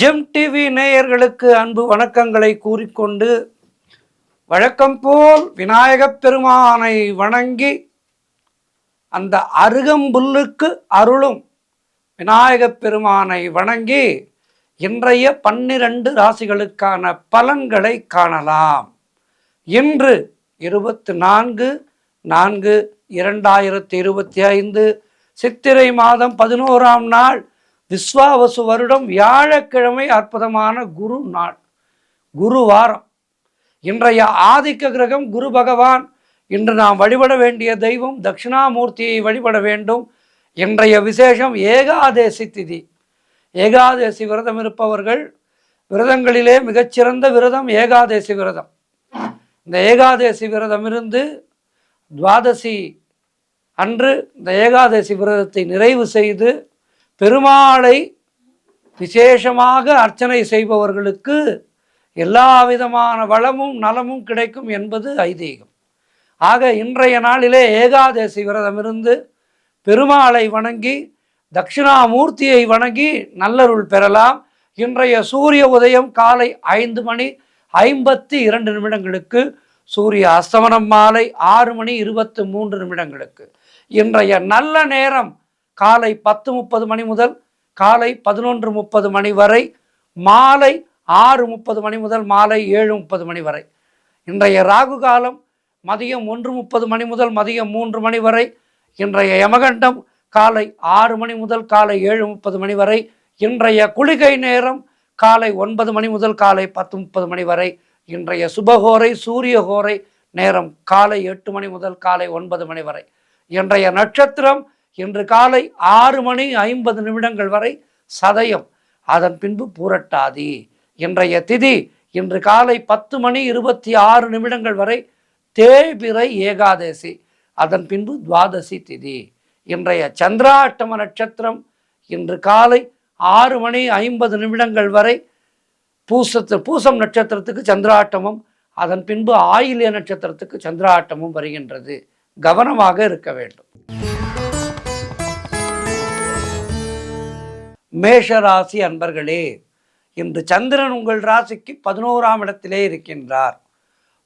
GeM TV நேயர்களுக்கு அன்பு வணக்கங்களை கூறிக்கொண்டு, வழக்கம் போல் விநாயகப் பெருமானை வணங்கி அந்த அருகம்புல்லுக்கு அருளும் விநாயகப் பெருமானை வணங்கி இன்றைய 12 ராசிகளுக்கான பலன்களை காணலாம். இன்று 24/4/2025 சித்திரை மாதம் 11ஆம் நாள், விஸ்வாவசு வருடம், வியாழக்கிழமை, அற்புதமான குரு நாள், குருவாரம். இன்றைய ஆதிக்க கிரகம் குரு பகவான். இன்று நாம் வழிபட வேண்டிய தெய்வம் தட்சிணாமூர்த்தியை வழிபட வேண்டும். இன்றைய விசேஷம் ஏகாதேசி திதி. ஏகாதேசி விரதம் இருப்பவர்கள், விரதங்களிலே மிகச்சிறந்த விரதம் ஏகாதேசி விரதம். இந்த ஏகாதேசி விரதம் இருந்து துவாதசி அன்று இந்த ஏகாதசி விரதத்தை நிறைவு செய்து பெருமாளை விசேஷமாக அர்ச்சனை செய்பவர்களுக்கு எல்லா விதமான வளமும் நலமும் கிடைக்கும் என்பது ஐதீகம். ஆக இன்றைய நாளிலே ஏகாதசி விரதம் இருந்து பெருமாளை வணங்கி தட்சிணாமூர்த்தியை வணங்கி நல்லருள் பெறலாம். இன்றைய சூரிய உதயம் காலை 5:52 சூரிய அஸ்தமனம் மாலை 6:23. இன்றைய நல்ல நேரம் காலை 10:30 முதல் காலை 11:30 வரை, மாலை 6:30 முதல் மாலை 7:30 வரை. இன்றைய ராகு காலம் மதியம் 1:30 முதல் மதியம் 3 வரை. இன்றைய யமகண்டம் காலை 6 முதல் காலை 7:30 வரை. இன்றைய குளிகை நேரம் காலை 9 முதல் காலை 10:30 வரை. இன்றைய சுபகோரை சூரியகோரை நேரம் காலை 8 முதல் காலை 9 வரை. இன்றைய நட்சத்திரம் இன்று காலை 6:50 வரை சதயம், அதன் பின்பு பூரட்டாதி. இன்றைய திதி இன்று காலை 10:26 வரை தேய்பிறை ஏகாதசி, அதன் பின்பு துவாதசி திதி. இன்றைய சந்திராஷ்டம நட்சத்திரம் இன்று காலை 6:50 வரை பூசம் நட்சத்திரத்துக்கு சந்திராட்டமும், அதன் பின்பு ஆயில்ய நட்சத்திரத்துக்கு சந்திராட்டமும் வருகின்றது. கவனமாக இருக்க வேண்டும். மேஷராசி அன்பர்களே, இன்று சந்திரன் உங்கள் ராசிக்கு 11ஆம் இடத்திலே இருக்கின்றார்.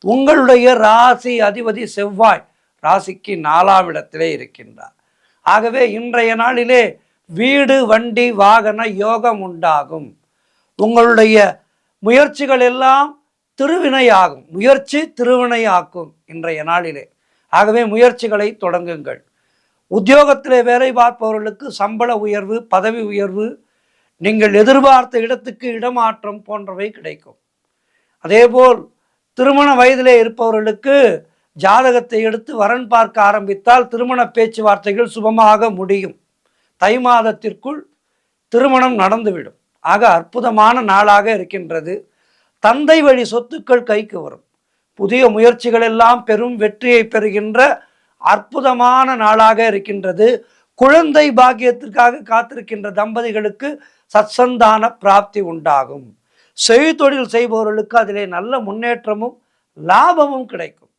உங்களுடைய ராசி அதிபதி செவ்வாய் ராசிக்கு 4ஆம் இடத்திலே இருக்கின்றார். ஆகவே இன்றைய நாளிலே வீடு வண்டி வாகன யோகம் உண்டாகும். உங்களுடைய முயற்சிகள் எல்லாம் திருவினையாகும். முயற்சி திருவினையாக்கும் இன்றைய நாளிலே. ஆகவே முயற்சிகளை தொடங்குங்கள். உத்தியோகத்திலே வேலை பார்ப்பவர்களுக்கு சம்பள உயர்வு, பதவி உயர்வு, நீங்கள் எதிர்பார்த்த இடத்துக்கு இடமாற்றம் போன்றவை கிடைக்கும். அதேபோல் திருமண வயதிலே இருப்பவர்களுக்கு ஜாதகத்தை எடுத்து வரன் பார்க்க ஆரம்பித்தால் திருமண பேச்சுவார்த்தைகள் சுபமாக முடியும். தை மாதத்திற்குள் திருமணம் நடந்துவிடும். ஆக அற்புதமான நாளாக இருக்கின்றது. தந்தை வழி சொத்துக்கள் கைக்கு வரும். புதிய முயற்சிகள் எல்லாம் பெரும் வெற்றியை பெறுகின்ற அற்புதமான நாளாக இருக்கின்றது. குழந்தை பாக்கியத்திற்காக காத்திருக்கின்ற தம்பதிகளுக்கு சத்சந்தான பிராப்தி உண்டாகும். செய்தொழில் செய்பவர்களுக்கு அதிலே நல்ல முன்னேற்றமும் லாபமும் கிடைக்கும்.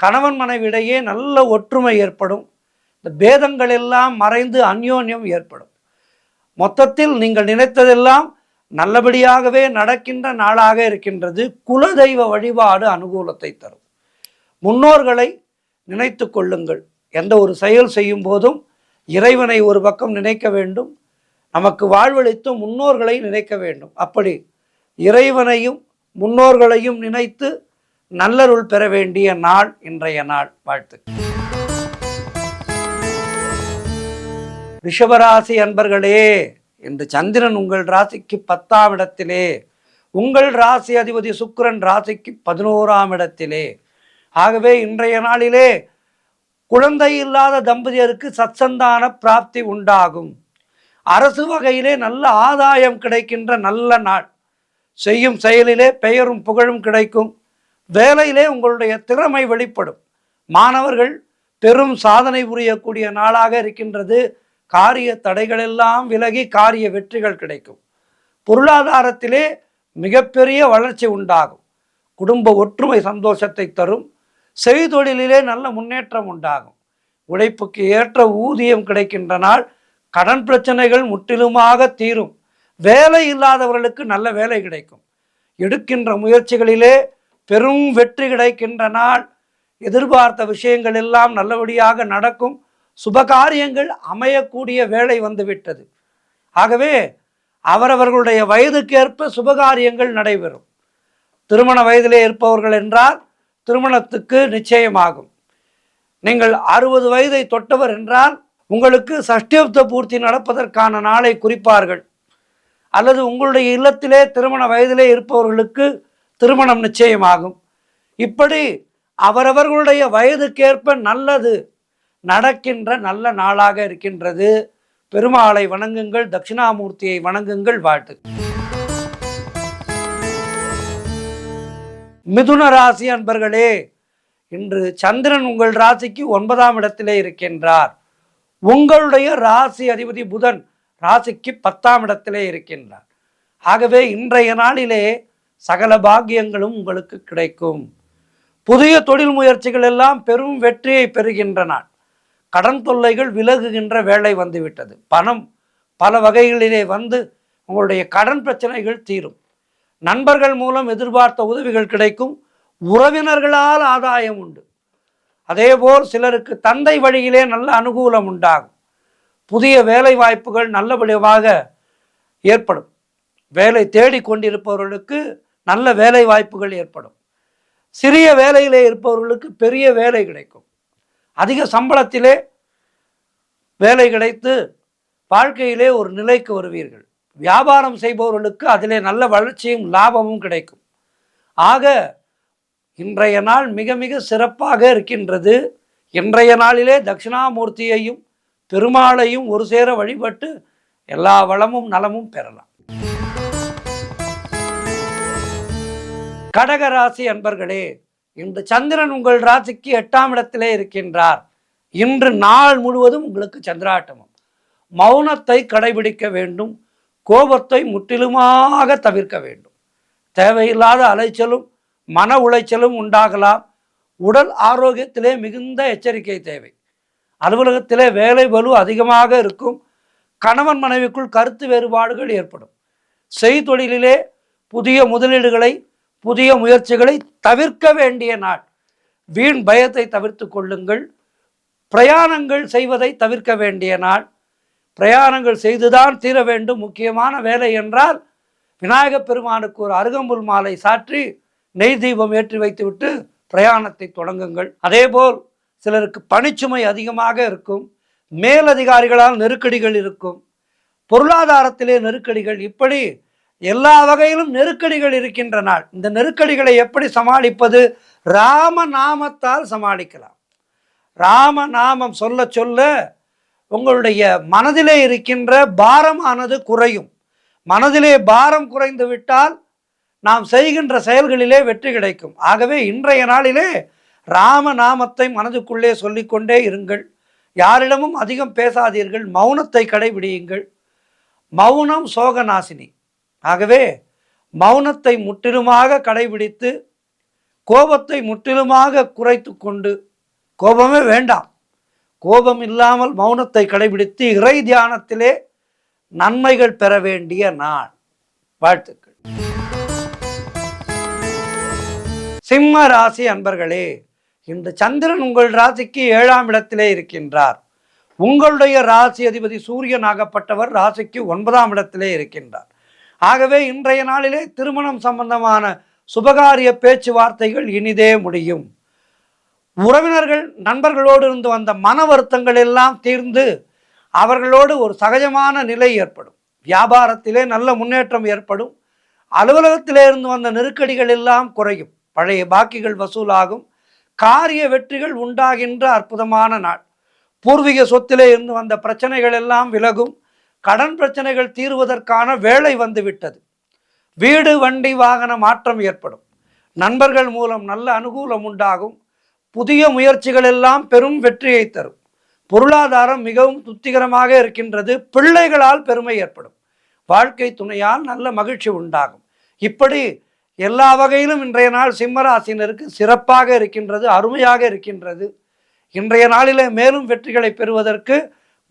கணவன் மனைவியிடையே நல்ல ஒற்றுமை ஏற்படும். இந்த பேதங்கள் எல்லாம் மறைந்து அந்யோன்யம் ஏற்படும். மொத்தத்தில் நீங்கள் நினைத்ததெல்லாம் நல்லபடியாகவே நடக்கின்ற நாளாக இருக்கின்றது. குலதெய்வ வழிபாடு அனுகூலத்தை தரும். முன்னோர்களை நினைத்து கொள்ளுங்கள். எந்த ஒரு செயல் செய்யும் போதும் இறைவனை ஒரு பக்கம் நினைக்க வேண்டும், நமக்கு வாழ்வளித்து முன்னோர்களை நினைக்க வேண்டும். அப்படி இறைவனையும் முன்னோர்களையும் நினைத்து நல்லருள் பெற வேண்டிய நாள் இன்றைய நாள். வாழ்த்து. ரிஷபராசி அன்பர்களே, இன்று சந்திரன் உங்கள் ராசிக்கு 10ஆம் இடத்திலே, உங்கள் ராசி அதிபதி சுக்கிரன் ராசிக்கு 11ஆம் இடத்திலே. ஆகவே இன்றைய நாளிலே குழந்தை இல்லாத தம்பதியருக்கு சத்சந்தான பிராப்தி உண்டாகும். அரசு வகையிலே நல்ல ஆதாயம் கிடைக்கின்ற நல்ல நாள். செய்யும் செயலிலே பெயரும் புகழும் கிடைக்கும். வேலையிலே உங்களுடைய திறமை வெளிப்படும். மாணவர்கள் பெரும் சாதனை புரியக்கூடிய நாளாக இருக்கின்றது. காரிய தடைகளெல்லாம் விலகி காரிய வெற்றிகள் கிடைக்கும். பொருளாதாரத்திலே மிகப்பெரிய வளர்ச்சி உண்டாகும். குடும்ப ஒற்றுமை சந்தோஷத்தை தரும். செய்தொழிலே நல்ல முன்னேற்றம் உண்டாகும். உழைப்புக்கு ஏற்ற ஊதியம் கிடைக்கின்ற நாள். கடன் பிரச்சனைகள் முற்றிலுமாக தீரும். வேலை இல்லாதவர்களுக்கு நல்ல வேலை கிடைக்கும். எடுக்கின்ற முயற்சிகளிலே பெரும் வெற்றி கிடைக்கின்ற நாள். எதிர்பார்த்த விஷயங்கள் எல்லாம் நல்லபடியாக நடக்கும். சுபகாரியங்கள் அமையக்கூடிய வேலை வந்துவிட்டது. ஆகவே அவரவர்களுடைய வயதுக்கேற்ப சுபகாரியங்கள் நடைபெறும். திருமண வயதிலே இருப்பவர்கள் என்றால் திருமணத்துக்கு நிச்சயமாகும். நீங்கள் 60 வயதை தொட்டவர் என்றால் உங்களுக்கு சஷ்டியுப்த பூர்த்தி நடப்பதற்கான நாளை குறிப்பார்கள். அல்லது உங்களுடைய இல்லத்திலே திருமண வயதிலே இருப்பவர்களுக்கு திருமணம் நிச்சயமாகும். இப்படி அவரவர்களுடைய வயதுக்கேற்ப நல்லது நடக்கின்ற நல்ல நாளாக இருக்கின்றது. பெருமாளை வணங்குங்கள், தட்சிணாமூர்த்தியை வணங்குங்கள். வாழ்த்து. மிதுன ராசி அன்பர்களே, இன்று சந்திரன் உங்கள் ராசிக்கு 9ஆம் இடத்திலே இருக்கின்றார். உங்களுடைய ராசி அதிபதி புதன் ராசிக்கு 10ஆம் இடத்திலே இருக்கின்றார். ஆகவே இன்றைய நாளிலே சகல பாக்கியங்களும் உங்களுக்கு கிடைக்கும். புதிய தொழில் முயற்சிகள் எல்லாம் பெரும் வெற்றியை பெறுகின்ற நாள். கடன் தொல்லைகள் விலகுகின்ற வேலை வந்துவிட்டது. பணம் பல வகைகளிலே வந்து உங்களுடைய கடன் பிரச்சனைகள் தீரும். நண்பர்கள் மூலம் எதிர்பார்த்த உதவிகள் கிடைக்கும். உறவினர்களால் ஆதாயம் உண்டு. அதேபோல் சிலருக்கு தந்தை வழியிலே நல்ல அனுகூலம் உண்டாகும். புதிய வேலை வாய்ப்புகள் நல்லபடியாக ஏற்படும். வேலை தேடிக்கொண்டிருப்பவர்களுக்கு நல்ல வேலை வாய்ப்புகள் ஏற்படும். சிறிய வேலையிலே இருப்பவர்களுக்கு பெரிய வேலை கிடைக்கும். அதிக சம்பளத்திலே வேலை கிடைத்து வாழ்க்கையிலே ஒரு நிலைக்கு வருவீர்கள். வியாபாரம் செய்பவர்களுக்கு அதிலே நல்ல வளர்ச்சியும் லாபமும் கிடைக்கும். ஆக இன்றைய நாள் மிக மிக சிறப்பாக இருக்கின்றது. இன்றைய நாளிலே தட்சிணாமூர்த்தியையும் பெருமாளையும் ஒரு சேர வழிபட்டு எல்லா வளமும் நலமும் பெறலாம். கடகராசி அன்பர்களே, இன்று சந்திரன் உங்கள் ராசிக்கு 8ஆம் இடத்திலே இருக்கின்றார். இன்று நாள் முழுவதும் உங்களுக்கு சந்திராட்டமம். மௌனத்தை கடைபிடிக்க வேண்டும். கோபத்தை முற்றிலுமாக தவிர்க்க வேண்டும். தேவையில்லாத அலைச்சலும் மன உளைச்சலும் உண்டாகலாம். உடல் ஆரோக்கியத்திலே மிகுந்த எச்சரிக்கை தேவை. அலுவலகத்திலே வேலை பளு அதிகமாக இருக்கும். கணவன் மனைவிக்குள் கருத்து வேறுபாடுகள் ஏற்படும். செய்தொழிலிலே புதிய முதலீடுகளை புதிய முயற்சிகளை தவிர்க்க வேண்டிய நாள். வீண் பயத்தை தவிர்த்து கொள்ளுங்கள். பிரயாணங்கள் செய்வதை தவிர்க்க வேண்டிய நாள். பிரயாணங்கள் செய்துதான் தீர வேண்டும். முக்கியமான வேலை என்றால் விநாயகப் பெருமானுக்கு ஒரு அருகம்புல் மாலை சாற்றி நெய் தீபம் ஏற்றி வைத்துவிட்டு பிரயாணத்தை தொடங்குங்கள். அதேபோல் சிலருக்கு பணிச்சுமை அதிகமாக இருக்கும். மேலதிகாரிகளால் நெருக்கடிகள் இருக்கும். பொருளாதாரத்திலே நெருக்கடிகள், இப்படி எல்லா வகையிலும் நெருக்கடிகள் இருக்கின்ற நாள். இந்த நெருக்கடிகளை எப்படி சமாளிப்பது? ராமநாமத்தால் சமாளிக்கலாம். ராமநாமம் சொல்ல சொல்ல உங்களுடைய மனதிலே இருக்கின்ற பாரமானது குறையும். மனதிலே பாரம் குறைந்து விட்டால் நாம் செய்கின்ற செயல்களிலே வெற்றி கிடைக்கும். ஆகவே இன்றைய நாளிலே ராமநாமத்தை மனதுக்குள்ளே சொல்லிக்கொண்டே இருங்கள். யாரிடமும் அதிகம் பேசாதீர்கள். மௌனத்தை கடைபிடியுங்கள். மௌனம் சோகநாசினி. ஆகவே மௌனத்தை முற்றிலுமாக கடைபிடித்து கோபத்தை முற்றிலுமாக குறைத்து கொண்டு, கோபமே வேண்டாம், கோபம் இல்லாமல் மௌனத்தை கடைபிடித்து இறை தியானத்திலே நன்மைகள் பெற வேண்டிய நாள். வாழ்த்துக்கள். சிம்ம ராசி அன்பர்களே, இந்த சந்திரன் உங்கள் ராசிக்கு 7ஆம் இடத்திலே இருக்கின்றார். உங்களுடைய ராசி அதிபதி சூரியனாகப்பட்டவர் ராசிக்கு 9ஆம் இடத்திலே இருக்கின்றார். ஆகவே இன்றைய நாளிலே திருமணம் சம்பந்தமான சுபகாரிய பேச்சுவார்த்தைகள் இனிதே முடியும். உறவினர்கள் நண்பர்களோடு இருந்து வந்த மன வருத்தங்கள் எல்லாம் தீர்ந்து அவர்களோடு ஒரு சகஜமான நிலை ஏற்படும். வியாபாரத்திலே நல்ல முன்னேற்றம் ஏற்படும். அலுவலகத்திலே இருந்து வந்த நெருக்கடிகள் எல்லாம் குறையும். பழைய பாக்கிகள் வசூலாகும். காரிய வெற்றிகள் உண்டாகின்ற அற்புதமான நாள். பூர்வீக சொத்திலே இருந்து வந்த பிரச்சனைகள் எல்லாம் விலகும். கடன் பிரச்சனைகள் தீர்வதற்கான வேலை வந்துவிட்டது. வீடு வண்டி வாகன மாற்றம் ஏற்படும். நண்பர்கள் மூலம் நல்ல அனுகூலம் உண்டாகும். புதிய முயற்சிகள் எல்லாம் பெரும் வெற்றியை தரும். பொருளாதாரம் மிகவும் திருப்திகரமாக இருக்கின்றது. பிள்ளைகளால் பெருமை ஏற்படும். வாழ்க்கை துணையால் நல்ல மகிழ்ச்சி உண்டாகும். இப்படி எல்லா வகையிலும் இன்றைய நாள் சிம்மராசினருக்கு சிறப்பாக இருக்கின்றது, அருமையாக இருக்கின்றது. இன்றைய நாளிலே மேலும் வெற்றிகளை பெறுவதற்கு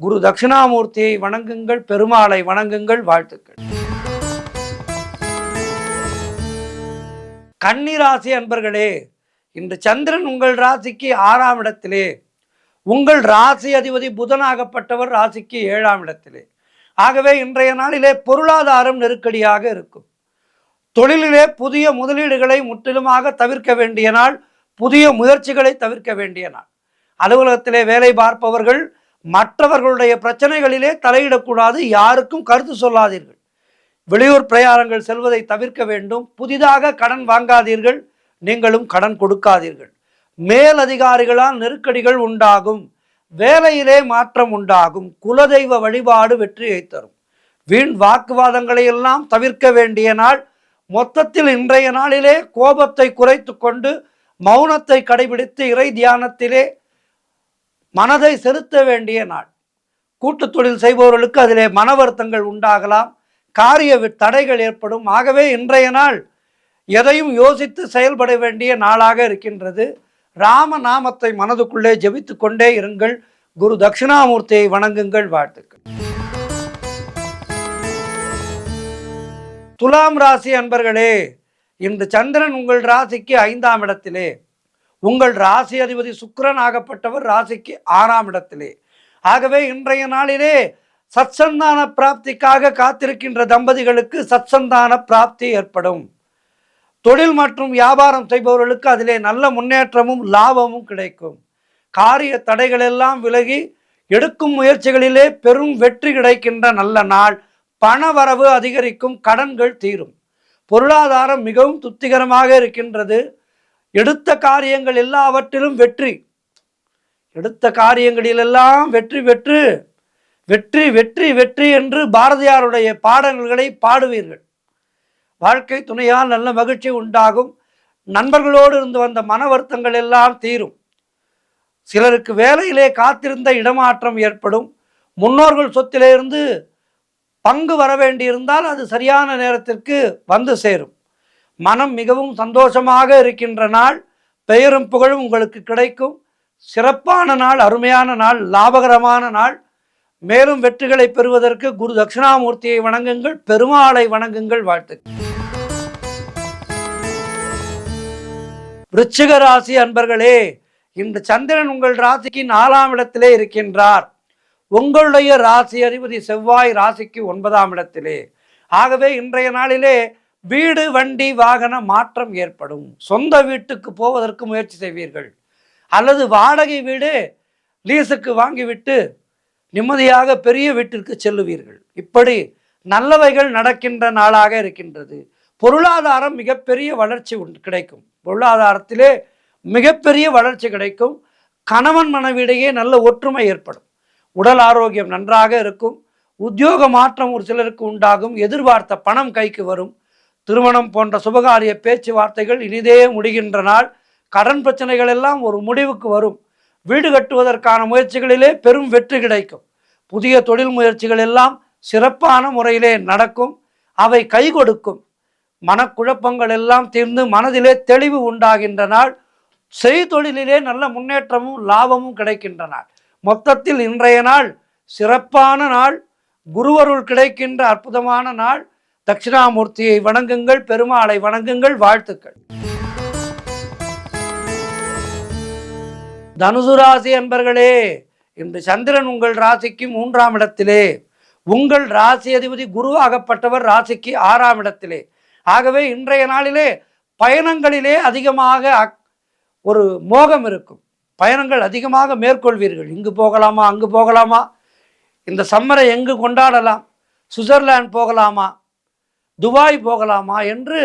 குரு தட்சிணாமூர்த்தியை வணங்குங்கள், பெருமாளை வணங்குங்கள். வாழ்த்துக்கள். கன்னி ராசி அன்பர்களே, இன்று சந்திரன் உங்கள் ராசிக்கு 6ஆம் இடத்திலே, உங்கள் ராசி அதிபதி புதனாகப்பட்டவர் ராசிக்கு 7ஆம் இடத்திலே. ஆகவே இன்றைய நாளிலே பொருளாதாரம் நெருக்கடியாக இருக்கும். தொழிலிலே புதிய முதலீடுகளை முற்றிலுமாக தவிர்க்க வேண்டிய நாள், புதிய முயற்சிகளை தவிர்க்க வேண்டிய நாள். அலுவலகத்திலே வேலை பார்ப்பவர்கள் மற்றவர்களுடைய பிரச்சனைகளிலே தலையிடக்கூடாது, யாருக்கும் கருத்து சொல்லாதீர்கள். வெளியூர் பிரயாணங்கள் செல்வதை தவிர்க்க வேண்டும். புதிதாக கடன் வாங்காதீர்கள், நீங்களும் கடன் கொடுக்காதீர்கள். மேலதிகாரிகளால் நெருக்கடிகள் உண்டாகும், வேலையிலே மாற்றம் உண்டாகும். குலதெய்வ வழிபாடு வெற்றியை தரும். வீண் வாக்குவாதங்களை எல்லாம் தவிர்க்க வேண்டிய நாள். மொத்தத்தில் இன்றைய நாளிலே கோபத்தை குறைத்து கொண்டு மௌனத்தை கடைபிடித்து இறை தியானத்திலே மனதை செலுத்த வேண்டிய நாள். கூட்டு தொழில் செய்பவர்களுக்கு அதிலே மன வருத்தங்கள் உண்டாகலாம், காரிய தடைகள் ஏற்படும். ஆகவே இன்றைய நாள் எதையும் யோசித்து செயல்பட வேண்டிய நாளாக இருக்கின்றது. ராம நாமத்தை மனதுக்குள்ளே ஜெபித்து கொண்டே இருங்கள். குரு தட்சிணாமூர்த்தியை வணங்குங்கள். வாழ்த்துக்கள். துலாம் ராசி அன்பர்களே, இன்று சந்திரன் உங்கள் ராசிக்கு 5ஆம் இடத்திலே, உங்கள் ராசி அதிபதி சுக்கிரன் ஆகப்பட்டவர் ராசிக்கு 6ஆம் இடத்திலே. ஆகவே இன்றைய நாளிலே சத்சந்தான பிராப்திக்காக காத்திருக்கின்ற தம்பதிகளுக்கு சத்சந்தான பிராப்தி ஏற்படும். தொழில் மற்றும் வியாபாரம் செய்பவர்களுக்கு அதிலே நல்ல முன்னேற்றமும் லாபமும் கிடைக்கும். காரிய தடைகள் எல்லாம் விலகி எடுக்கும் முயற்சிகளிலே பெரும் வெற்றி கிடைக்கின்ற நல்ல நாள். பண வரவு அதிகரிக்கும், கடன்கள் தீரும். பொருளாதாரம் மிகவும் திருப்திகரமாக இருக்கின்றது. எடுத்த காரியங்கள் எல்லாவற்றிலும் வெற்றி, எடுத்த காரியங்களிலெல்லாம் வெற்றி வெற்றி வெற்றி வெற்றி வெற்றி என்று பாரதியாருடைய பாடல்களை பாடுவீர்கள். வாழ்க்கை துணையால் நல்ல மகிழ்ச்சி உண்டாகும். நண்பர்களோடு இருந்து வந்த மன வருத்தங்கள் எல்லாம் தீரும். சிலருக்கு வேலையிலே காத்திருந்த இடமாற்றம் ஏற்படும். முன்னோர்கள் சொத்திலே இருந்து பங்கு வர வேண்டியிருந்தால் அது சரியான நேரத்திற்கு வந்து சேரும். மனம் மிகவும் சந்தோஷமாக இருக்கின்ற நாள். பெயரும் புகழும் உங்களுக்கு கிடைக்கும். சிறப்பான நாள், அருமையான நாள், லாபகரமான நாள். மேலும் வெற்றிகளை பெறுவதற்கு குரு தட்சிணாமூர்த்தியை வணங்குங்கள், பெருமாளை வணங்குங்கள். வாழ்த்துக்கள். விருச்சிக ராசி அன்பர்களே, இந்த சந்திரன் உங்கள் ராசிக்கு 4ஆம் இடத்திலே இருக்கின்றார். உங்களுடைய ராசி அதிபதி செவ்வாய் ராசிக்கு 9ஆம் இடத்திலே. ஆகவே இன்றைய நாளிலே வீடு வண்டி வாகன மாற்றம் ஏற்படும். சொந்த வீட்டுக்கு போவதற்கு முயற்சி செய்வீர்கள், அல்லது வாடகை வீடு லீஸுக்கு வாங்கிவிட்டு நிம்மதியாக பெரிய வீட்டிற்கு செல்லுவீர்கள். இப்படி நல்லவைகள் நடக்கின்ற நாளாக இருக்கின்றது. பொருளாதாரம் மிகப்பெரிய வளர்ச்சி கிடைக்கும். பொருளாதாரத்திலே மிகப்பெரிய வளர்ச்சி கிடைக்கும். கணவன் மனைவியிடையே நல்ல ஒற்றுமை ஏற்படும். உடல் ஆரோக்கியம் நன்றாக இருக்கும். உத்தியோக மாற்றம் ஒரு சிலருக்கு உண்டாகும். எதிர்பார்த்த பணம் கைக்கு வரும். திருமணம் போன்ற சுபகாரிய பேச்சுவார்த்தைகள் இனிதே முடிகின்ற நாள். கடன் பிரச்சனைகள் எல்லாம் ஒரு முடிவுக்கு வரும். வீடு கட்டுவதற்கான முயற்சிகளிலே பெரும் வெற்றி கிடைக்கும். புதிய தொழில் முயற்சிகள் எல்லாம் சிறப்பான முறையிலே நடக்கும். அவை கை கொடுக்கும். மனக்குழப்பங்கள் எல்லாம் தீர்ந்து மனதிலே தெளிவு உண்டாகின்ற நாள். செய்தொழிலிலே நல்ல முன்னேற்றமும் லாபமும் கிடைக்கின்ற நாள். மொத்தத்தில் இன்றைய நாள் சிறப்பான நாள். குருவருள் கிடைக்கின்ற அற்புதமான நாள். தட்சிணாமூர்த்தியை வணங்குங்கள், பெருமாளை வணங்குங்கள். வாழ்த்துக்கள். தனுசு ராசி அன்பர்களே, இன்று சந்திரன் உங்கள் ராசிக்கு 3ஆம் இடத்திலே, உங்கள் ராசி அதிபதி குருவாகப்பட்டவர் ராசிக்கு 6ஆம் இடத்திலே. ஆகவே இன்றைய நாளிலே பயணங்களிலே அதிகமாக ஒரு மோகம் இருக்கும். பயணங்கள் அதிகமாக மேற்கொள்வீர்கள். இங்கு போகலாமா, அங்கு போகலாமா, இந்த சம்மரை எங்கு கொண்டாடலாம், சுவிட்சர்லாந்து போகலாமா, துபாய் போகலாமா என்று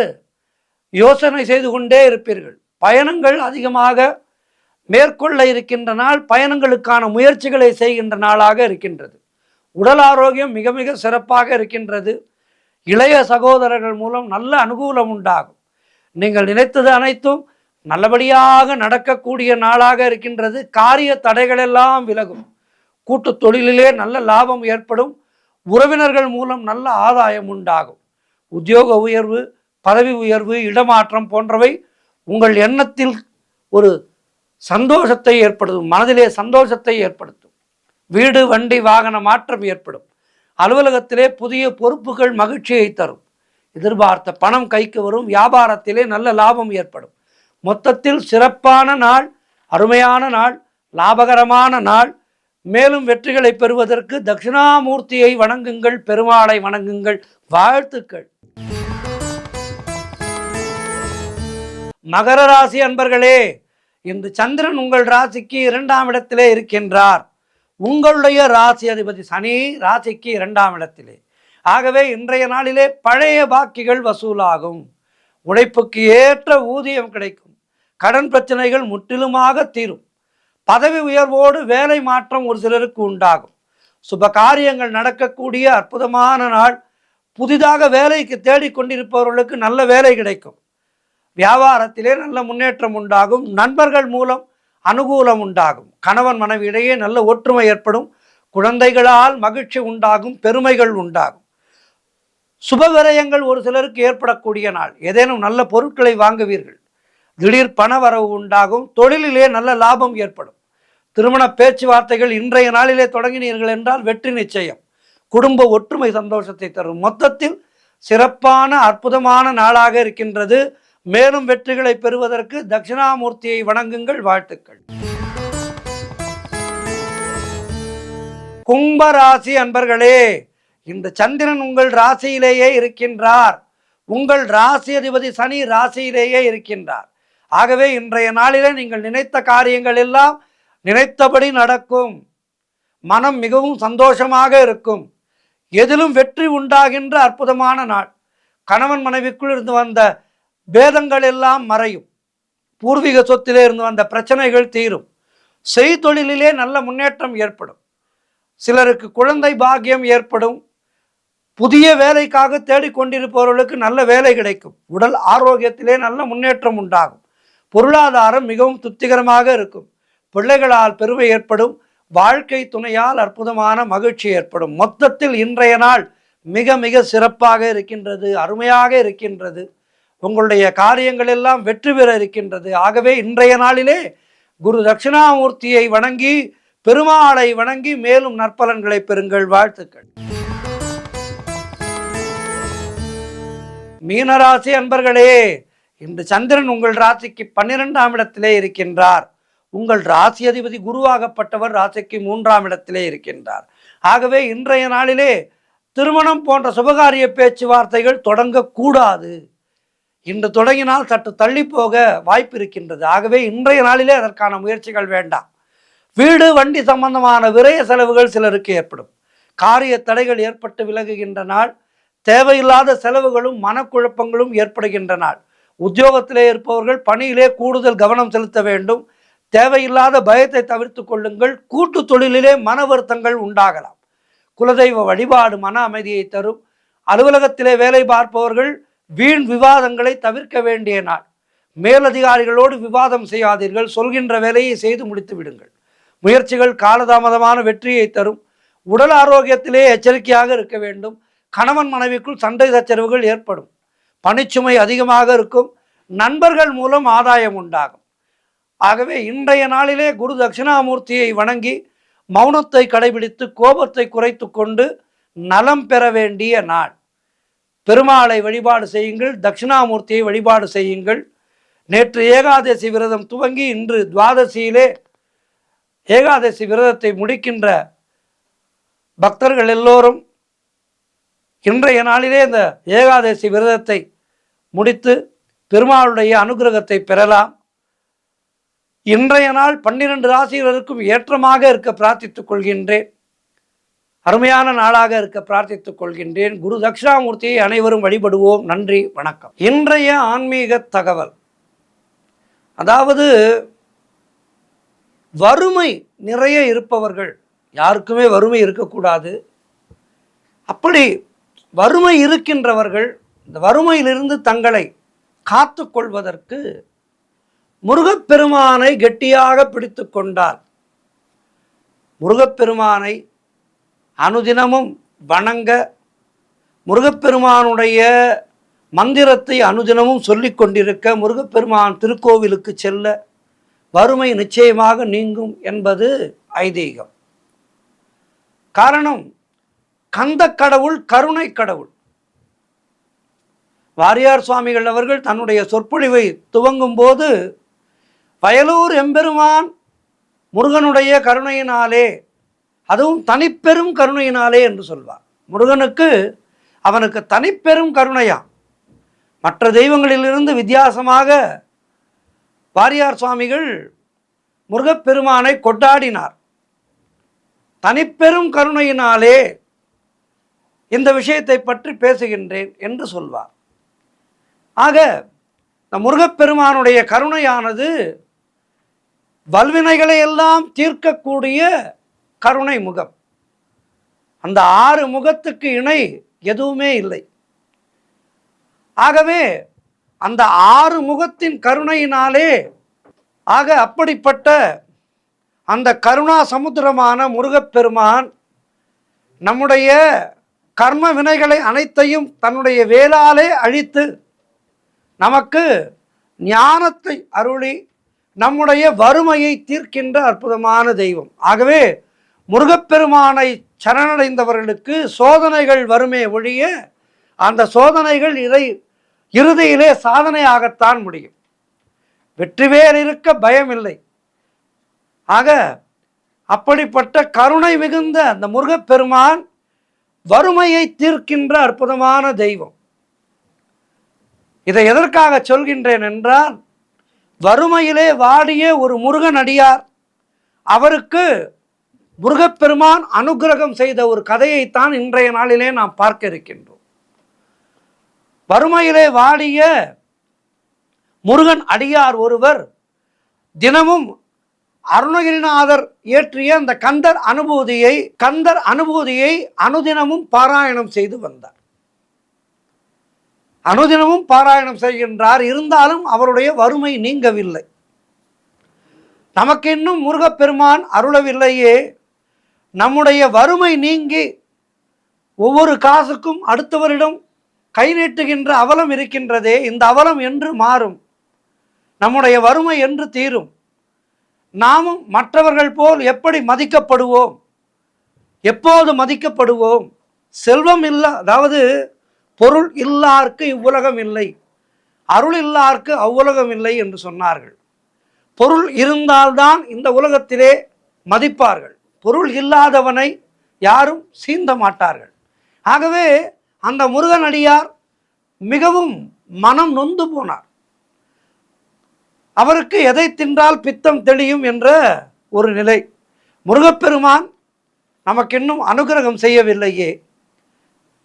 யோசனை செய்து கொண்டே இருப்பீர்கள். பயணங்கள் அதிகமாக மேற்கொள்ள இருக்கின்ற நாள். பயணங்களுக்கான முயற்சிகளை செய்கின்ற நாளாக இருக்கின்றது. உடல் ஆரோக்கியம் மிக மிக சிறப்பாக இருக்கின்றது. இளைய சகோதரர்கள் மூலம் நல்ல அனுகூலம் உண்டாகும். நீங்கள் நினைத்தது அனைத்தும் நல்லபடியாக நடக்கக்கூடிய நாளாக இருக்கின்றது. காரிய தடைகளெல்லாம் விலகும். கூட்டு தொழிலிலே நல்ல லாபம் ஏற்படும். உறவினர்கள் மூலம் நல்ல ஆதாயம் உண்டாகும். உத்தியோக உயர்வு, பதவி உயர்வு, இடமாற்றம் போன்றவை உங்கள் எண்ணத்தில் ஒரு சந்தோஷத்தை ஏற்படுத்தும். மனதிலே சந்தோஷத்தை ஏற்படுத்தும். வீடு வண்டி வாகன மாற்றம் ஏற்படும். அலுவலகத்திலே புதிய பொறுப்புகள் மகிழ்ச்சியை தரும். எதிர்பார்த்த பணம் கைக்கு வரும். வியாபாரத்திலே நல்ல லாபம் ஏற்படும். மொத்தத்தில் சிறப்பான நாள், அருமையான நாள், லாபகரமான நாள். மேலும் வெற்றிகளை பெறுவதற்கு தட்சிணாமூர்த்தியை வணங்குங்கள், பெருமாளை வணங்குங்கள். வாழ்த்துக்கள். மகர ராசி அன்பர்களே, இன்று சந்திரன் உங்கள் ராசிக்கு 2ஆம் இடத்திலே இருக்கின்றார். உங்களுடைய ராசி அதிபதி சனி ராசிக்கு 2ஆம் இடத்திலே. ஆகவே இன்றைய நாளிலே பழைய பாக்கிகள் வசூலாகும். உழைப்புக்கு ஏற்ற ஊதியம் கிடைக்கும். கடன் பிரச்சனைகள் முற்றிலுமாக தீரும். பதவி உயர்வோடு வேலை மாற்றம் ஒரு சிலருக்கு உண்டாகும். சுப காரியங்கள் நடக்கக்கூடிய அற்புதமான நாள். புதிதாக வேலைக்கு தேடிக்கொண்டிருப்பவர்களுக்கு நல்ல வேலை கிடைக்கும். வியாபாரத்திலே நல்ல முன்னேற்றம் உண்டாகும். நண்பர்கள் மூலம் அனுகூலம் உண்டாகும். கணவன் மனைவி இடையே நல்ல ஒற்றுமை ஏற்படும். குழந்தைகளால் மகிழ்ச்சி உண்டாகும், பெருமைகள் உண்டாகும். சுப விரயங்கள் ஒரு சிலருக்கு ஏற்படக்கூடிய நாள். ஏதேனும் நல்ல பொருட்களை வாங்குவீர்கள். திடீர் பண வரவு உண்டாகும். தொழிலிலே நல்ல லாபம் ஏற்படும். திருமண பேச்சுவார்த்தைகள் இன்றைய நாளிலே தொடங்கினீர்கள் என்றால் வெற்றி நிச்சயம். குடும்ப ஒற்றுமை சந்தோஷத்தை தரும். மொத்தத்தில் சிறப்பான அற்புதமான நாளாக இருக்கின்றது. மேலும் வெற்றிகளை பெறுவதற்கு தட்சிணாமூர்த்தியை வணங்குங்கள். வாழ்த்துக்கள். கும்பராசி அன்பர்களே, இந்த சந்திரன் உங்கள் ராசியிலேயே இருக்கின்றார். உங்கள் ராசி அதிபதி சனி ராசியிலேயே இருக்கின்றார். ஆகவே இன்றைய நாளிலே நீங்கள் நினைத்த காரியங்கள் எல்லாம் நினைத்தபடி நடக்கும். மனம் மிகவும் சந்தோஷமாக இருக்கும். எதிலும் வெற்றி உண்டாகின்ற அற்புதமான நாள். கணவன் மனைவிக்குள் இருந்து வந்த பேதங்கள் எல்லாம் மறையும். பூர்வீக சொத்திலே இருந்து வந்த பிரச்சனைகள் தீரும். செய்தொழிலிலே நல்ல முன்னேற்றம் ஏற்படும். சிலருக்கு குழந்தை பாக்கியம் ஏற்படும். புதிய வேலைக்காக தேடிக்கொண்டிருப்பவர்களுக்கு நல்ல வேலை கிடைக்கும். உடல் ஆரோக்கியத்திலே நல்ல முன்னேற்றம் உண்டாகும். பொருளாதாரம் மிகவும் திருப்திகரமாக இருக்கும். பிள்ளைகளால் பெருமை ஏற்படும். வாழ்க்கை துணையால் அற்புதமான மகிழ்ச்சி ஏற்படும். மொத்தத்தில் இன்றைய நாள் மிக மிக சிறப்பாக இருக்கின்றது, அருமையாக இருக்கின்றது. உங்களுடைய காரியங்கள் எல்லாம் வெற்றி பெற இருக்கின்றது. ஆகவே இன்றைய நாளிலே குரு தட்சிணாமூர்த்தியை வணங்கி, பெருமாளை வணங்கி மேலும் நற்பலன்களை பெறுங்கள். வாழ்த்துக்கள். மீனராசி அன்பர்களே, இன்று சந்திரன் உங்கள் ராசிக்கு 12ஆம் இடத்திலே இருக்கின்றார். உங்கள் ராசி அதிபதி குருவாகப்பட்டவர் ராசிக்கு 3ஆம் இடத்திலே இருக்கின்றார். ஆகவே இன்றைய நாளிலே திருமணம் போன்ற சுபகாரிய பேச்சுவார்த்தைகள் தொடங்கக்கூடாது. இன்று தொடங்கினால் சற்று தள்ளி போக வாய்ப்பு இருக்கின்றது. ஆகவே இன்றைய நாளிலே அதற்கான முயற்சிகள் வேண்டாம். வீடு வண்டி சம்பந்தமான விரய செலவுகள் சிலருக்கு ஏற்படும். காரிய தடைகள் ஏற்பட்டு விலகுகின்ற நாள். தேவையில்லாத செலவுகளும் மனக்குழப்பங்களும் ஏற்படுகின்ற நாள். உத்தியோகத்திலே இருப்பவர்கள் பணியிலே கூடுதல் கவனம் செலுத்த வேண்டும். தேவையில்லாத பயத்தை தவிர்த்து கொள்ளுங்கள். கூட்டு தொழிலிலே மன வருத்தங்கள் உண்டாகலாம். குலதெய்வ வழிபாடு மன அமைதியை தரும். அலுவலகத்திலே வேலை பார்ப்பவர்கள் வீண் விவாதங்களை தவிர்க்க வேண்டிய நாள். மேலதிகாரிகளோடு விவாதம் செய்யாதீர்கள். சொல்கின்ற வேலையை செய்து முடித்து விடுங்கள். முயற்சிகள் காலதாமதமான வெற்றியை தரும். உடல் ஆரோக்கியத்திலே எச்சரிக்கையாக இருக்க வேண்டும். கணவன் மனைவிக்குள் சண்டை சச்சரவுகள் ஏற்படும். பணிச்சுமை அதிகமாக இருக்கும். நண்பர்கள் மூலம் ஆதாயம் உண்டாகும். ஆகவே இன்றைய நாளிலே குரு தட்சிணாமூர்த்தியை வணங்கி மௌனத்தை கடைபிடித்து கோபத்தை குறைத்து கொண்டு நலம் பெற வேண்டிய நாள். பெருமாளை வழிபாடு செய்யுங்கள். தட்சிணாமூர்த்தியை வழிபாடு செய்யுங்கள். நேற்று ஏகாதசி விரதம் துவங்கி இன்று துவாதசியிலே ஏகாதசி விரதத்தை முடிக்கின்ற பக்தர்கள் எல்லோரும் இன்றைய நாளிலே இந்த ஏகாதசி விரதத்தை முடித்து பெருமாளுடைய அனுகிரகத்தை பெறலாம். இன்றைய நாள் 12 ராசிகளுக்கும் ஏற்றமாக இருக்க பிரார்த்தித்துக் கொள்கின்றேன். அருமையான நாளாக இருக்க பிரார்த்தித்துக் கொள்கின்றேன். குரு தட்சிணாமூர்த்தியை அனைவரும் வழிபடுவோம். நன்றி, வணக்கம். இன்றைய ஆன்மீக தகவல், அதாவது வறுமை நிறைய இருப்பவர்கள், யாருக்குமே வறுமை இருக்கக்கூடாது. அப்படி வறுமை இருக்கின்றவர்கள் இந்த வறுமையிலிருந்து தங்களை காத்து கொள்வதற்கு முருகப்பெருமானை கெட்டியாக பிடித்து கொண்டார். முருகப்பெருமானை அனுதினமும் வணங்க, முருகப்பெருமானுடைய மந்திரத்தை அனுதினமும் சொல்லிக் கொண்டிருக்க, முருகப்பெருமான் திருக்கோவிலுக்கு செல்ல வறுமை நிச்சயமாக நீங்கும் என்பது ஐதீகம். காரணம், கந்த கடவுள் கருணை கடவுள். வாரியார் சுவாமிகள் அவர்கள் தன்னுடைய சொற்பொழிவை துவங்கும் போது வயலூர் எம்பெருமான் முருகனுடைய கருணையினாலே, அதுவும் தனிப்பெரும் கருணையினாலே என்று சொல்வார். முருகனுக்கு அவனுக்கு தனிப்பெரும் கருணையா, மற்ற தெய்வங்களிலிருந்து வித்தியாசமாக வாரியார் சுவாமிகள் முருகப்பெருமானை கொண்டாடினார். தனிப்பெரும் கருணையினாலே இந்த விஷயத்தை பற்றி பேசுகின்றேன் என்று சொல்வார். ஆக இந்த முருகப்பெருமானுடைய கருணையானது வல்வினைகளை எல்லாம் தீர்க்கக்கூடிய கருணை முகம். அந்த 6 முகத்துக்கு இணை எதுவுமே இல்லை. ஆகவே அந்த 6 முகத்தின் கருணையினாலே, அப்படிப்பட்ட அந்த கருணா சமுத்திரமான முருகப்பெருமான் நம்முடைய கர்ம வினைகளை அனைத்தையும் தன்னுடைய வேலாலே அழித்து நமக்கு ஞானத்தை அருளி நம்முடைய வறுமையை தீர்க்கின்ற அற்புதமான தெய்வம். ஆகவே முருகப்பெருமானை சரணடைந்தவர்களுக்கு சோதனைகள் வருமே ஒழிய அந்த சோதனைகள் இறுதியிலே சாதனையாகத்தான் முடியும். வெற்றிவேல் இருக்க பயம் இல்லை. ஆக அப்படிப்பட்ட கருணை மிகுந்த அந்த முருகப்பெருமான் வறுமையை தீர்க்கின்ற அற்புதமான தெய்வம். இதை எதற்காக சொல்கின்றேன் என்றால், வறுமையிலே வாடிய ஒரு முருகன் அடியார், அவருக்கு முருகப்பெருமான் அனுகிரகம் செய்த ஒரு கதையைத்தான் இன்றைய நாளிலே நாம் பார்க்க இருக்கின்றோம். வறுமையிலே வாடிய முருகன் அடியார் ஒருவர் தினமும் அருணகிரிநாதர் இயற்றிய அந்த கந்தர் அனுபூதியை அனுதினமும் பாராயணம் செய்து வந்தார். அனுதினமும் பாராயணம் செய்கின்றார். இருந்தாலும் அவருடைய வறுமை நீங்கவில்லை. நமக்கு இன்னும் முருகப்பெருமான் அருளவில்லையே, நம்முடைய வறுமை நீங்கி ஒவ்வொரு காசுக்கும் அடுத்தவரிடம் கை நீட்டுகின்ற அவலம் இருக்கின்றதே, இந்த அவலம் என்று மாறும்? நம்முடைய வறுமை என்று தீரும்? நாமும் மற்றவர்கள் போல் எப்படி மதிக்கப்படுவோம்? எப்போது மதிக்கப்படுவோம்? செல்வம் இல்லை, அதாவது பொருள் இல்லார்க்கு இவ்வுலகம் இல்லை, அருள் இல்லார்க்கு அவ்வுலகம் இல்லை என்று சொன்னார்கள். பொருள் இருந்தால்தான் இந்த உலகத்திலே மதிப்பார்கள். பொருள் இல்லாதவனை யாரும் சீந்த மாட்டார்கள். ஆகவே அந்த முருகனடியார் மிகவும் மனம் நொந்து போனார். அவருக்கு எதை தின்றால் பித்தம் தெளியும் என்ற ஒரு நிலை. முருகப்பெருமான் நமக்கு இன்னும் அனுகிரகம் செய்யவில்லையே,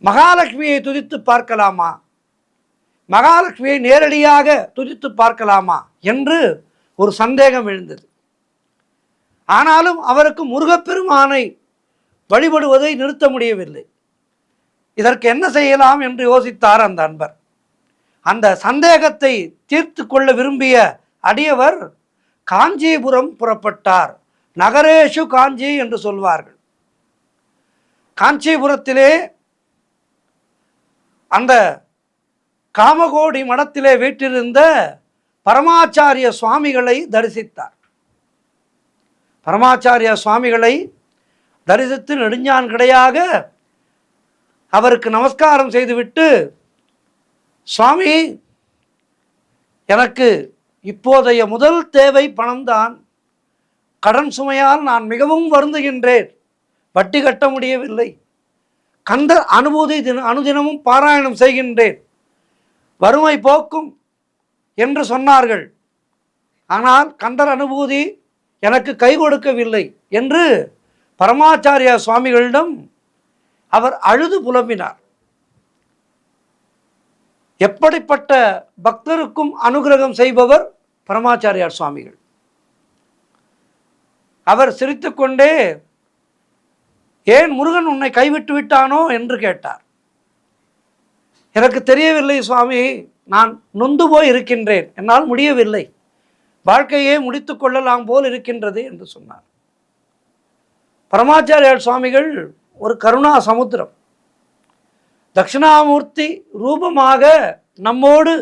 மகாலட்சுமியை துதித்து பார்க்கலாமா, மகாலட்சுமியை நேரடியாக துதித்து பார்க்கலாமா என்று ஒரு சந்தேகம் எழுந்தது. ஆனாலும் அவருக்கு முருகப்பெருமானை வழிபடுவதை நிறுத்த முடியவில்லை. இதற்கு என்ன செய்யலாம் என்று யோசித்தார் அந்த அன்பர். அந்த சந்தேகத்தை தீர்த்து கொள்ள விரும்பிய அடியவர் காஞ்சிபுரம் புறப்பட்டார். நகரேஷு காஞ்சி என்று சொல்வார்கள். காஞ்சிபுரத்திலே அந்த காமகோடி மடத்திலே வீற்றிருந்த பரமாச்சாரிய சுவாமிகளை தரிசித்தார். பரமாச்சாரிய சுவாமிகளை தரிசித்து நெடுஞ்சான் கிடையாக அவருக்கு நமஸ்காரம் செய்துவிட்டு, சுவாமி, எனக்கு இப்போதைய முதல் தேவை பணம்தான். கடன் சுமையால் நான் மிகவும் வருந்துகின்றேன். வட்டி கட்ட முடியவில்லை. கந்தர் அனுபூதி அனுதினமும் பாராயணம் செய்கின்றேன். வறுமை போக்கும் என்று சொன்னார்கள். ஆனால் கந்தர் அனுபூதி எனக்கு கை கொடுக்கவில்லை என்று பரமாச்சாரிய சுவாமிகளிடம் அவர் அழுது புலம்பினார். எப்படிப்பட்ட பக்தருக்கும் அனுகிரகம் செய்பவர் பரமாச்சாரியார் சுவாமிகள். அவர் சிரித்துக்கொண்டே, ஏன் முருகன் உன்னை கைவிட்டு விட்டானோ என்று கேட்டார். எனக்கு தெரியவில்லை சுவாமி, நான் நொந்து போய் இருக்கின்றேன், என்னால் முடியவில்லை, வாழ்க்கையே முடித்து கொள்ளலாம் போல் இருக்கின்றது என்று சொன்னார். பரமாச்சாரியார் சுவாமிகள் ஒரு கருணா சமுத்திரம். தட்சிணாமூர்த்தி ரூபமாக நம்மோடு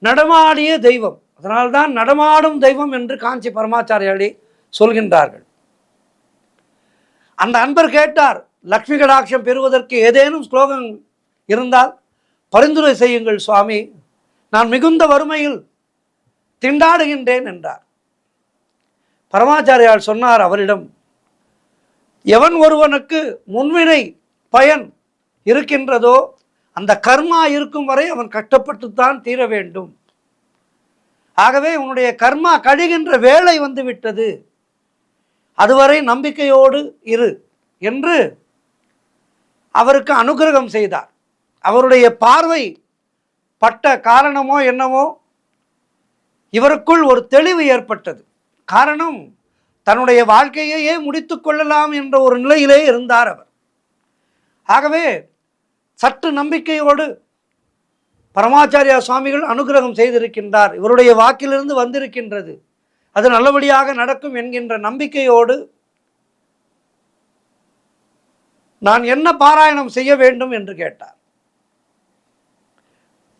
நடமாடிய தெய்வம். அதனால்தான் நடமாடும் தெய்வம் என்று காஞ்சி பரமாச்சாரியாரே சொல்கின்றார்கள். அந்த அன்பர் கேட்டார், லக்ஷ்மி கடாட்சம் பெறுவதற்கு ஏதேனும் ஸ்லோகம் இருந்தால் பரிந்துரை செய்யுங்கள் சுவாமி, நான் மிகுந்த வறுமையில் திண்டாடுகின்றேன் என்றார். பரமாச்சாரியார் சொன்னார் அவரிடம், எவன் ஒருவனுக்கு முன்வினை பயன் இருக்கின்றதோ அந்த கர்மா இருக்கும் வரை அவன் கஷ்டப்பட்டுத்தான் தீர வேண்டும். ஆகவே உன்னுடைய கர்மா கழிகின்ற வேலை வந்து விட்டது, அதுவரை நம்பிக்கையோடு இரு என்று அவருக்கு அனுகிரகம் செய்தார். அவருடைய பார்வை பட்ட காரணமோ என்னமோ இவருக்குள் ஒரு தெளிவு ஏற்பட்டது. காரணம், தன்னுடைய வாழ்க்கையையே முடித்து கொள்ளலாம் என்ற ஒரு நிலையிலே இருந்தார் அவர். ஆகவே சற்று நம்பிக்கையோடு பரமாச்சாரியா சுவாமிகள் அனுகிரகம் செய்திருக்கின்றார், இவருடைய வாக்கிலிருந்து வந்திருக்கின்றது, அது நல்லபடியாக நடக்கும் என்கின்ற நம்பிக்கையோடு நான் என்ன பாராயணம் செய்ய வேண்டும் என்று கேட்டார்.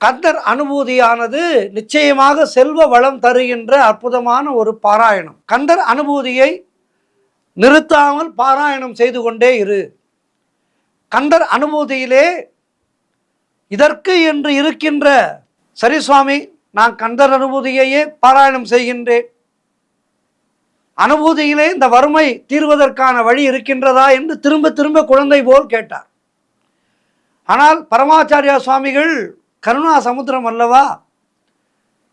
கந்தர் அனுபூதியானது நிச்சயமாக செல்வ வளம் தருகின்ற அற்புதமான ஒரு பாராயணம். கந்தர் அனுபூதியை நிறுத்தாமல் பாராயணம் செய்து கொண்டே இரு. கந்தர் அனுபூதியிலே இதற்கு என்று இருக்கின்ற, சரி சுவாமி, நான் கந்தர் அனுபூதியையே பாராயணம் செய்கின்றேன், அனுபூதியிலே இந்த வறுமை தீர்வதற்கான வழி இருக்கின்றதா என்று திரும்ப திரும்ப குழந்தை போல் கேட்டார். ஆனால் பரமாச்சாரியா சுவாமிகள் கருணா சமுத்திரம் அல்லவா,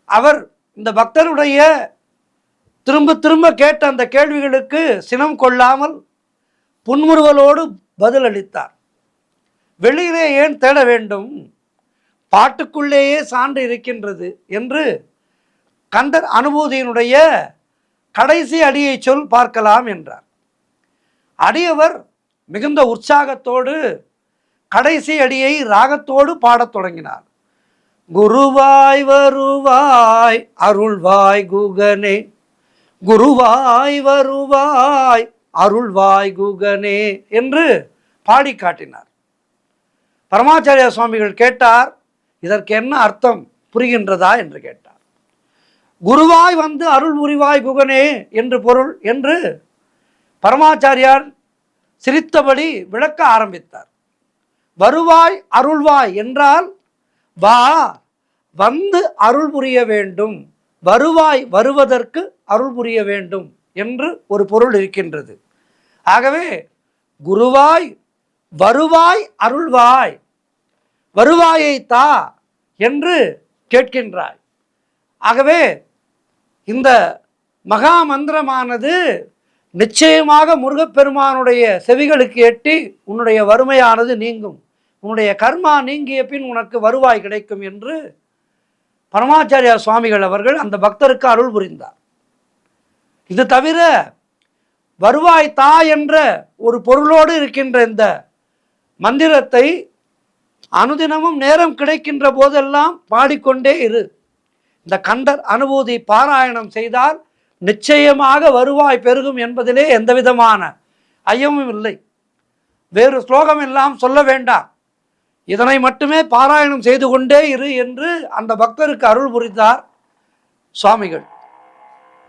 அவர் இந்த பக்தருடைய திரும்ப திரும்ப கேட்ட அந்த கேள்விகளுக்கு சினம் கொள்ளாமல் புன்முறுவலோடு பதிலளித்தார். வெளியிலே ஏன் தேட வேண்டும், பாட்டுக்குள்ளேயே சான்று இருக்கின்றது என்று கந்தர் அனுபூதியினுடைய கடைசி அடியை சொல் பார்க்கலாம் என்றார். அடியவர் மிகுந்த உற்சாகத்தோடு கடைசி அடியை ராகத்தோடு பாடத் தொடங்கினார். குருவாய் வருவாய் அருள்வாய் குகனே, குருவாய் வருவாய் அருள்வாய் குகனே என்று பாடி காட்டினார். பரமாச்சாரியா சுவாமிகள் கேட்டார், இதற்கு என்ன அர்த்தம் புரிகின்றதா என்று கேட்டார். குருவாய் வந்து அருள் புரிவாய் குகனே என்று பொருள் என்று பரமாச்சாரியார் சிரித்தபடி விளக்க ஆரம்பித்தார். வருவாய் அருள்வாய் என்றால் வா, வந்து அருள் புரிய வேண்டும், வருவாய் வருவதற்கு அருள் புரிய வேண்டும் என்று ஒரு பொருள் இருக்கின்றது. ஆகவே குருவாய் வருவாய் அருள்வாய், வருவாயை தா என்று கேட்கின்றாய். ஆகவே இந்த மகா மந்திரமானது நிச்சயமாக முருகப்பெருமானுடைய செவிகளுக்கு எட்டி உன்னுடைய வறுமையானது நீங்கும், உன்னுடைய கர்மா நீங்கிய பின் உனக்கு வருவாய் கிடைக்கும் என்று பரமாச்சாரியா சுவாமிகள் அவர்கள் அந்த பக்தருக்கு அருள் புரிந்தார். இது தவிர வருவாய் தா என்ற ஒரு பொருளோடு இருக்கின்ற இந்த மந்திரத்தை அனுதினமும் நேரம் கிடைக்கின்ற போதெல்லாம் பாடிக்கொண்டே இரு. இந்த கந்தர் அனுபூதி பாராயணம் செய்தால் நிச்சயமாக வருவாய் பெருகும் என்பதிலே எந்த விதமான ஐயமும் இல்லை. வேறு ஸ்லோகம் எல்லாம் சொல்ல வேண்டாம், இதனை மட்டுமே பாராயணம் செய்து கொண்டே இரு என்று அந்த பக்தருக்கு அருள் புரிந்தார் சுவாமிகள்.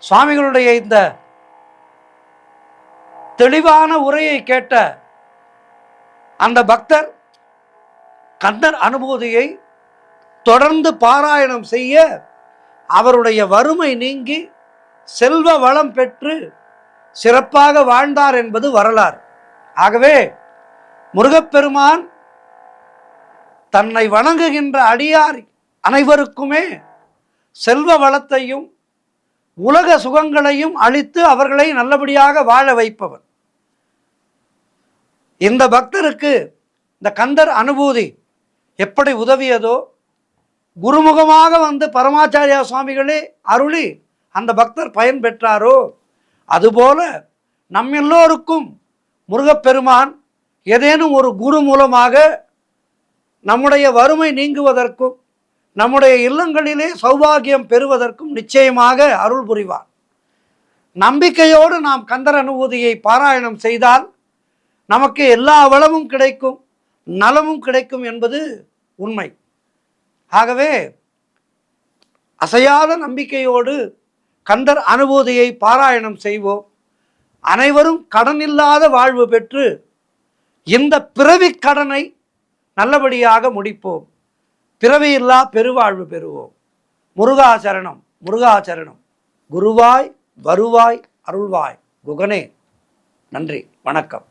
சுவாமிகளுடைய இந்த தெளிவான உரையை கேட்ட அந்த பக்தர் கந்தர் அனுபூதியை தொடர்ந்து பாராயணம் செய்ய அவருடைய வறுமை நீங்கி செல்வ வளம் பெற்று சிறப்பாக வாழ்ந்தார் என்பது வரலாறு. ஆகவே முருகப்பெருமான் தன்னை வணங்குகின்ற அடியார் அனைவருக்குமே செல்வ வளத்தையும் உலக சுகங்களையும் அளித்து அவர்களை நல்லபடியாக வாழ வைப்பவன். இந்த பக்தருக்கு இந்த கந்தர் அனுபூதி எப்படி உதவியதோ, குருமுகமாக வந்து பரமாச்சாரியா சுவாமிகளே அருளி அந்த பக்தர் பயன் பெற்றாரோ, அதுபோல நம் எல்லோருக்கும் முருகப்பெருமான் ஏதேனும் ஒரு குரு மூலமாக நம்முடைய வறுமை நீங்குவதற்கும் நம்முடைய இல்லங்களிலே சௌபாகியம் பெறுவதற்கும் நிச்சயமாக அருள் புரிவார். நம்பிக்கையோடு நாம் கந்தர் அனுபூதியை பாராயணம் செய்தால் நமக்கு எல்லா வளமும் கிடைக்கும், நலமும் கிடைக்கும் என்பது உண்மை. ஆகவே அசையாத நம்பிக்கையோடு கந்தர் அனுபூதியை பாராயணம் செய்வோம். அனைவரும் கடனில்லாத வாழ்வு பெற்று இந்த பிறவி கடனை நல்லபடியாக முடிப்போம். பிறவியில்லா பெருவாழ்வு பெறுவோம். முருகாசரணம், முருகாசரணம். குருவாய் வருவாய் அருள்வாய் குகனே. நன்றி, வணக்கம்.